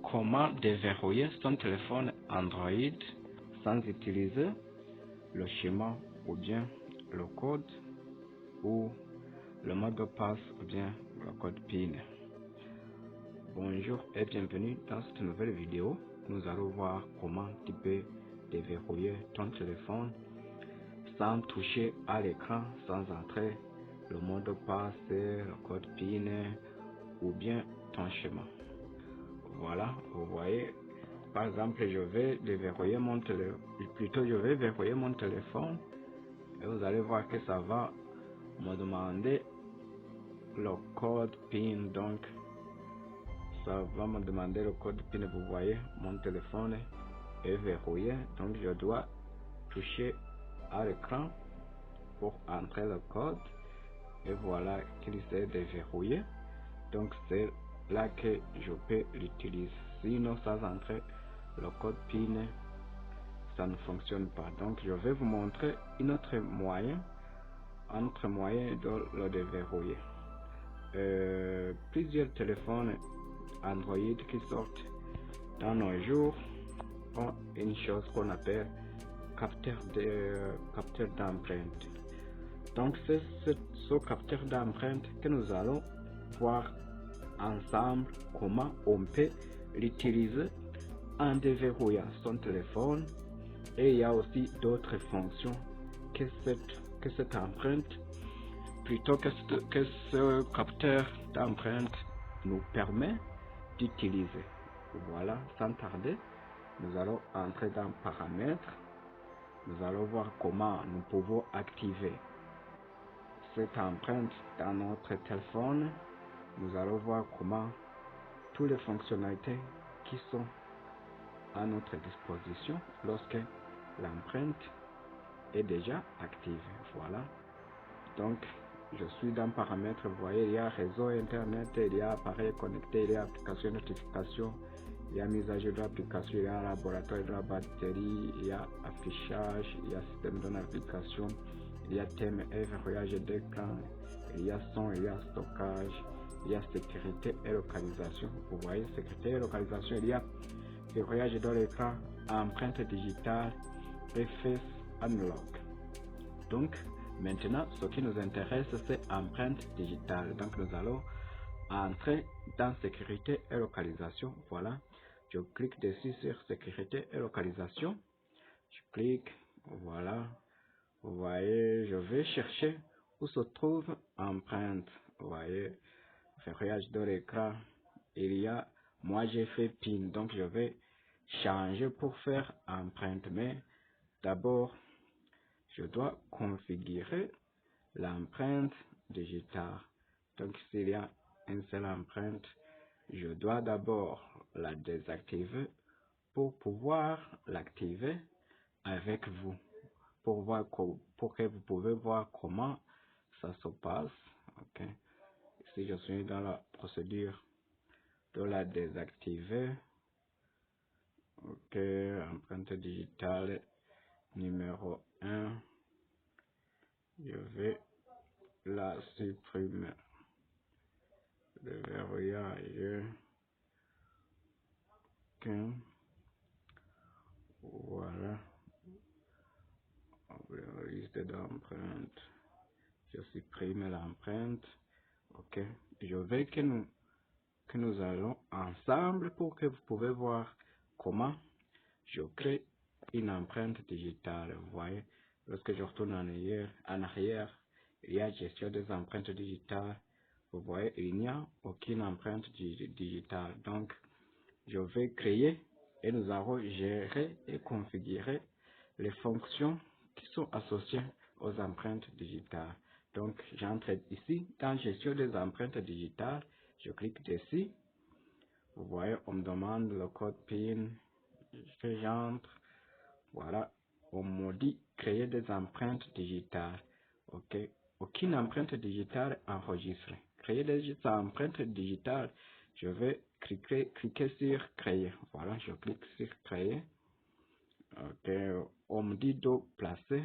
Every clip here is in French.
Comment déverrouiller son téléphone Android sans utiliser le schéma ou bien le code ou le mot de passe ou bien le code PIN. Bonjour et bienvenue dans cette nouvelle vidéo. Nous allons voir comment tu peux déverrouiller ton téléphone sans toucher à l'écran, sans entrer le mot de passe, le code PIN ou bien ton schéma. Voilà, vous voyez, par exemple, je vais déverrouiller mon téléphone, je vais verrouiller mon téléphone et vous allez voir que ça va me demander le code PIN. Donc, ça va me demander le code PIN. Vous voyez, mon téléphone est verrouillé, donc je dois toucher à l'écran pour entrer le code et voilà qu'il s'est déverrouillé. Donc, c'est là que je peux l'utiliser. Sinon, sans entrer le code PIN, ça ne fonctionne pas. Donc, je vais vous montrer un autre moyen de le déverrouiller. Plusieurs téléphones Android qui sortent dans nos jours ont une chose qu'on appelle capteur d'empreinte. Donc, c'est ce capteur d'empreinte que nous allons voir ensemble comment on peut l'utiliser en déverrouillant son téléphone. Et il y a aussi d'autres fonctions que cette empreinte, plutôt que ce capteur d'empreinte nous permet d'utiliser. Voilà, sans tarder, nous allons entrer dans paramètres. Nous allons voir comment nous pouvons activer cette empreinte dans notre téléphone. Nous allons voir comment toutes les fonctionnalités qui sont à notre disposition lorsque l'empreinte est déjà active. Voilà. Donc, je suis dans paramètres. Vous voyez, il y a réseau internet, il y a appareil connecté, il y a application notification, il y a mise à jour de l'application, il y a laboratoire de la batterie, il y a affichage, il y a système de navigation, il y a thème et verrouillage d'écran, il y a son, il y a stockage, il y a sécurité et localisation. Vous voyez, sécurité et localisation, il y a verrouillage de l'écran, empreinte digitale et face unlock. Donc, maintenant, ce qui nous intéresse, c'est empreinte digitale. Donc, nous allons entrer dans sécurité et localisation. Voilà. Je clique dessus sur sécurité et localisation. Je clique. Voilà. Vous voyez, je vais chercher où se trouve empreinte. Vous voyez, verrouillage de l'écran. Il y a, moi j'ai fait PIN. Donc, je vais changer pour faire empreinte. Mais d'abord, je dois configurer l'empreinte digitale. Donc, s'il y a une seule empreinte, je dois d'abord la désactiver pour pouvoir l'activer avec vous, pour que vous pouvez voir comment ça se passe. Ok. Ici, je suis dans la procédure de la désactiver. Ok, empreinte digitale numéro 1. Je vais la supprimer. Le verrouillage. Ok. Voilà. La liste d'empreintes. Je supprime l'empreinte. Ok. Je veux que nous allons ensemble pour que vous pouvez voir comment je crée une empreinte digitale. Vous voyez, lorsque je retourne en arrière, il y a gestion des empreintes digitales. Vous voyez, il n'y a aucune empreinte digitale. Donc, je vais créer et nous allons gérer et configurer les fonctions qui sont associées aux empreintes digitales. Donc, j'entre ici dans gestion des empreintes digitales. Je clique dessus. Vous voyez, on me demande le code PIN. J'entre. Voilà. On me dit créer des empreintes digitales. OK. Aucune empreinte digitale enregistrée. Créer des empreintes digitales. Je vais cliquer sur créer. Voilà, je clique sur créer. OK. On me dit de placer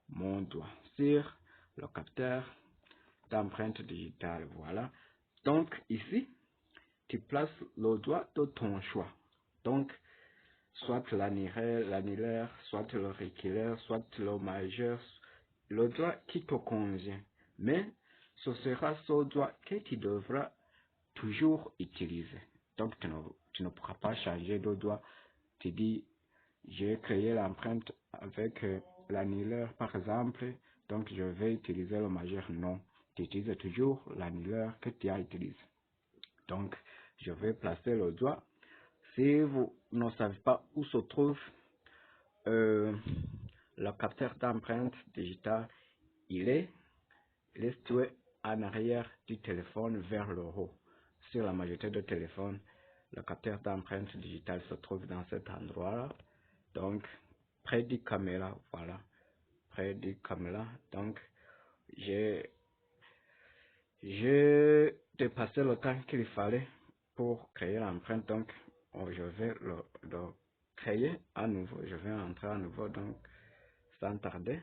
mon doigt sur le capteur d'empreinte digitale. Voilà. Donc, ici, tu places le doigt de ton choix. Donc, soit l'annulaire, soit le auriculaire, soit le majeur, le doigt qui te convient. Mais ce sera ce doigt que tu devras toujours utiliser. Donc, tu ne pourras pas changer de doigt. Tu dis, j'ai créé l'empreinte avec l'annulaire, par exemple, donc je vais utiliser le majeur. Non, tu utilises toujours l'annulaire que tu as utilisé. Donc, je vais placer le doigt. Si vous ne savez pas où se trouve le capteur d'empreinte digitale, il est situé en arrière du téléphone vers le haut. Sur la majorité de téléphones, le capteur d'empreinte digitale se trouve dans cet endroit-là. Donc, près du caméra, voilà. Près du caméra. Donc, j'ai dépassé le temps qu'il fallait pour créer l'empreinte. Donc, je vais le créer à nouveau. Je vais entrer à nouveau. Donc, sans tarder,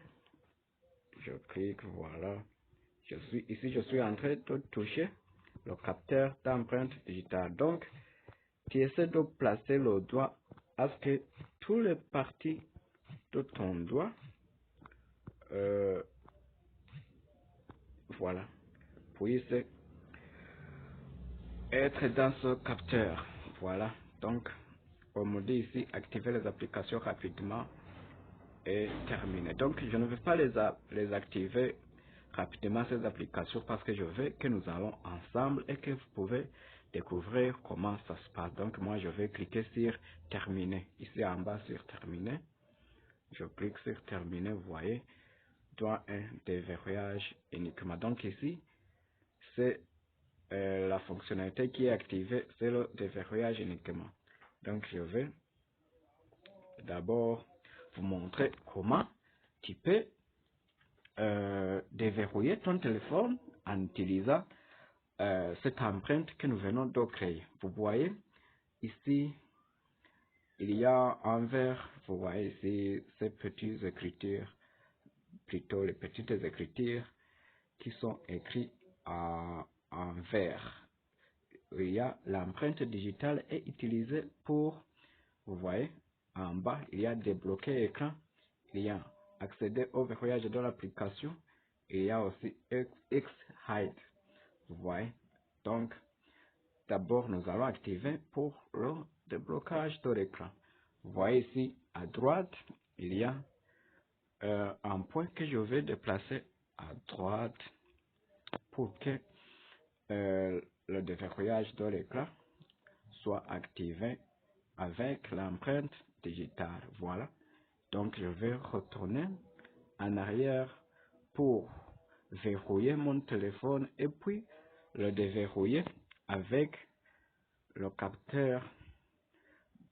je clique, voilà. Ici, je suis en train de toucher le capteur d'empreinte digitale. Donc, tu essaies de placer le doigt à ce que toutes les parties de ton doigt, voilà, puissent être dans ce capteur. Voilà. Donc, on me dit ici, activer les applications rapidement et terminer. Donc, je ne vais pas les activer rapidement, ces applications, parce que je veux que nous allons ensemble et que vous pouvez découvrir comment ça se passe. Donc, moi, je vais cliquer sur terminer. Ici en bas sur terminer. Je clique sur terminer, vous voyez, doigt 1, déverrouillage uniquement. Donc, ici, c'est la fonctionnalité qui est activée, c'est le déverrouillage uniquement. Donc, je vais d'abord vous montrer comment tu peux déverrouiller ton téléphone en utilisant cette empreinte que nous venons de créer. Vous voyez ici, il y a un vert, vous voyez ici ces petites écritures, plutôt les petites écritures qui sont écrites en vert. Il y a l'empreinte digitale est utilisée pour, vous voyez, en bas, il y a débloquer écran, il y a accéder au verrouillage de l'application, il y a aussi X-Hide, vous voyez. Donc, d'abord, nous allons activer pour le déblocage de l'écran. Vous voyez ici, à droite, il y a un point que je vais déplacer à droite pour que le déverrouillage de l'écran soit activé avec l'empreinte digitale. Voilà. Donc, je vais retourner en arrière pour verrouiller mon téléphone et puis le déverrouiller avec le capteur,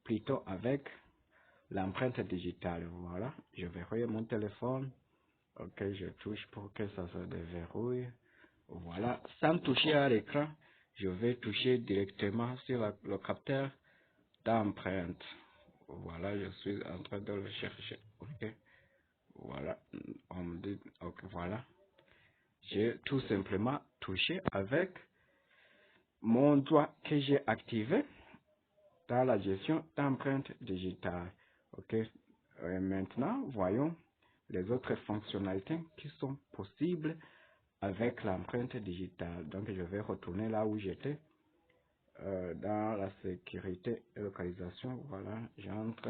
plutôt avec l'empreinte digitale. Voilà. Je verrouille mon téléphone. Ok, je touche pour que ça se déverrouille. Voilà. Sans toucher à l'écran, je vais toucher directement sur le capteur d'empreinte. Voilà, je suis en train de le chercher. Ok, voilà, on me dit, ok, voilà. J'ai tout simplement touché avec mon doigt que j'ai activé dans la gestion d'empreinte digitale. Ok, maintenant, voyons les autres fonctionnalités qui sont possibles avec l'empreinte digitale. Donc, je vais retourner là où j'étais. Dans la sécurité et localisation, voilà, j'entre.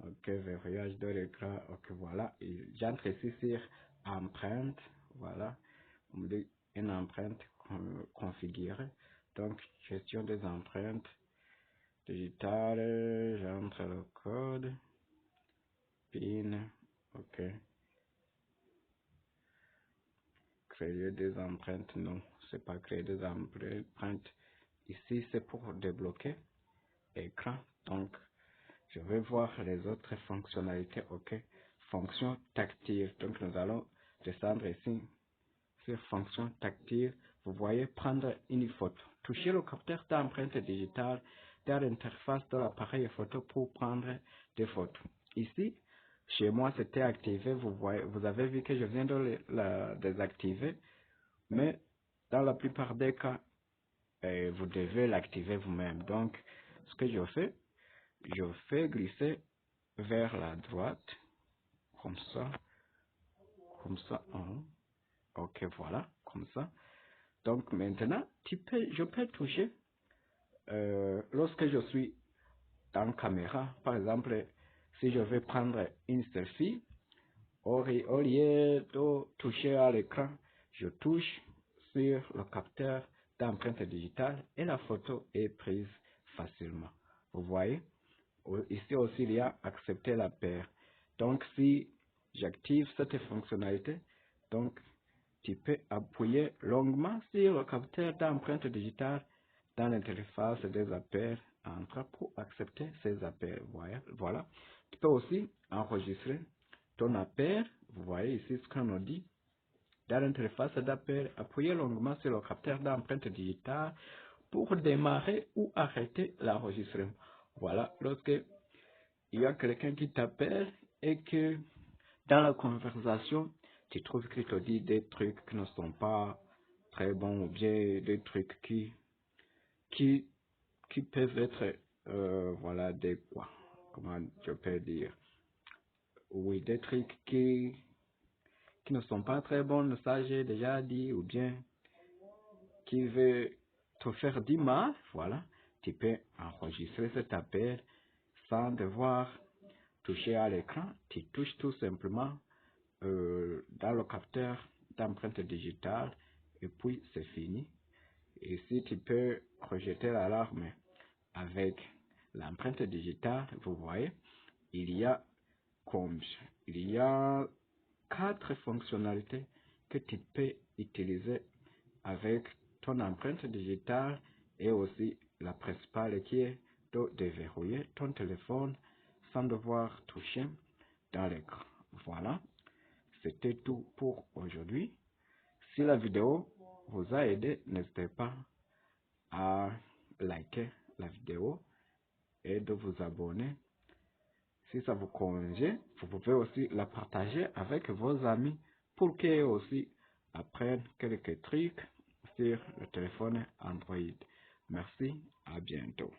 Ok, verrouillage de l'écran, ok, voilà, j'entre ici sur empreinte, voilà, on me dit une empreinte configurée, donc gestion des empreintes digitales, j'entre le code, PIN, ok, créer des empreintes, non, c'est pas créer des empreintes, ici c'est pour débloquer écran, donc je vais voir les autres fonctionnalités, ok, fonction tactile, donc nous allons descendre ici sur fonction tactile, vous voyez prendre une photo, toucher le capteur d'empreinte digitale dans l'interface de l'appareil photo pour prendre des photos. Ici, chez moi c'était activé, vous avez vu que je viens de la désactiver, mais dans la plupart des cas, vous devez l'activer vous-même. Donc, ce que je fais glisser vers la droite, comme ça, ok, voilà, comme ça. Donc maintenant, je peux toucher lorsque je suis dans caméra. Par exemple, si je veux prendre une selfie, au lieu de toucher à l'écran, je touche sur le capteur d'empreinte digitale et la photo est prise facilement. Vous voyez? Ici aussi, il y a accepter la paire. Donc, si j'active cette fonctionnalité, donc tu peux appuyer longuement sur le capteur d'empreinte digitale dans l'interface des appels entre pour accepter ces appels. Voilà. Tu peux aussi enregistrer ton appel. Vous voyez ici ce qu'on nous dit. Dans l'interface d'appel, appuyez longuement sur le capteur d'empreinte digitale pour démarrer ou arrêter l'enregistrement. Voilà, lorsque il y a quelqu'un qui t'appelle et que dans la conversation, tu trouves qu'il te dit des trucs qui ne sont pas très bons ou bien des trucs qui peuvent être, voilà, des quoi, comment je peux dire, oui, des trucs qui ne sont pas très bons, ça j'ai déjà dit, ou bien qui veut te faire du mal, voilà, tu peux enregistrer cet appel sans devoir toucher à l'écran, tu touches tout simplement dans le capteur d'empreinte digitale et puis c'est fini. Ici, tu peux rejeter l'alarme avec l'empreinte digitale. Vous voyez, il y a il y a 4 fonctionnalités que tu peux utiliser avec ton empreinte digitale et aussi la principale qui est de déverrouiller ton téléphone sans devoir toucher dans l'écran. Voilà, c'était tout pour aujourd'hui. Si la vidéo vous a aidé, n'hésitez pas à liker la vidéo et de vous abonner. Si ça vous convient, vous pouvez aussi la partager avec vos amis pour qu'ils aussi apprennent quelques trucs sur le téléphone Android. Merci, à bientôt.